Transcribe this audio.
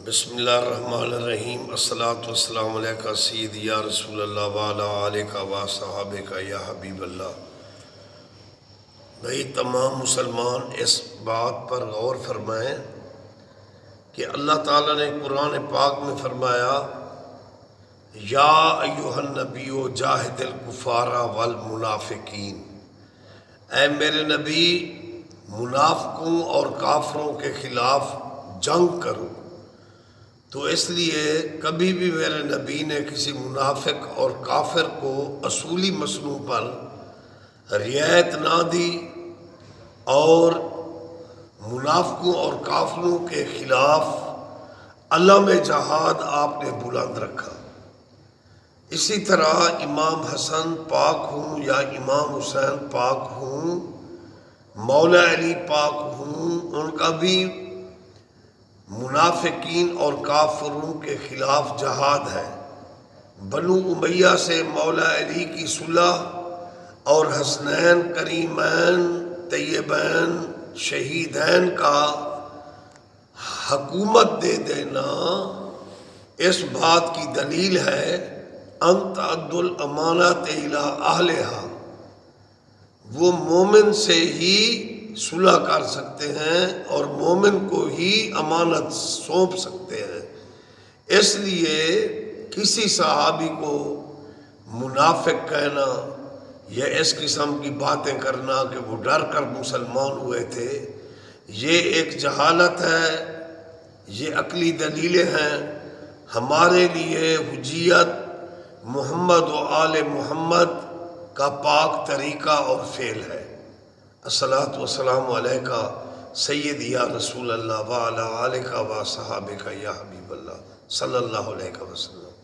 بسم اللہ الرحمن الرحیم۔ الصلاۃ والسلام علیکہ سیدی یا رسول اللہ وعلیٰ آلہ و صحابہ یا حبیب اللہ۔ بھئی تمام مسلمان اس بات پر غور فرمائیں کہ اللہ تعالیٰ نے قرآن پاک میں فرمایا یا ایھا النبی جاہد الکفار والمنافقین، اے میرے نبی منافقوں اور کافروں کے خلاف جنگ کرو۔ تو اس لیے کبھی بھی میرے نبی نے کسی منافق اور کافر کو اصولی مسئلوں پر رعایت نہ دی اور منافقوں اور کافروں کے خلاف علم جہاد آپ نے بلند رکھا۔ اسی طرح امام حسن پاک ہوں یا امام حسین پاک ہوں، مولا علی پاک ہوں، ان کا بھی منافقین اور کافروں کے خلاف جہاد ہے۔ بنو امیہ سے مولا علی کی صلح اور حسنین کریمین طیبین شہیدین کا حکومت دے دینا اس بات کی دلیل ہے ان تؤدوا الامانات الی اہلہا۔ وہ مومن سے ہی صلح کر سکتے ہیں اور مومن کو ہی امانت سونپ سکتے ہیں۔ اس لیے کسی صحابی کو منافق کہنا یا اس قسم کی باتیں کرنا کہ وہ ڈر کر مسلمان ہوئے تھے، یہ ایک جہالت ہے، یہ عقلی دلیلیں ہیں۔ ہمارے لیے حجیت محمد و آل محمد کا پاک طریقہ اور فعل ہے۔ الصلاۃ والسلام علیکہ سیدی یا رسول اللہ وعلیٰ آلہ و صحابہ یا حبیب اللہ صلی اللہ علیہ وسلم۔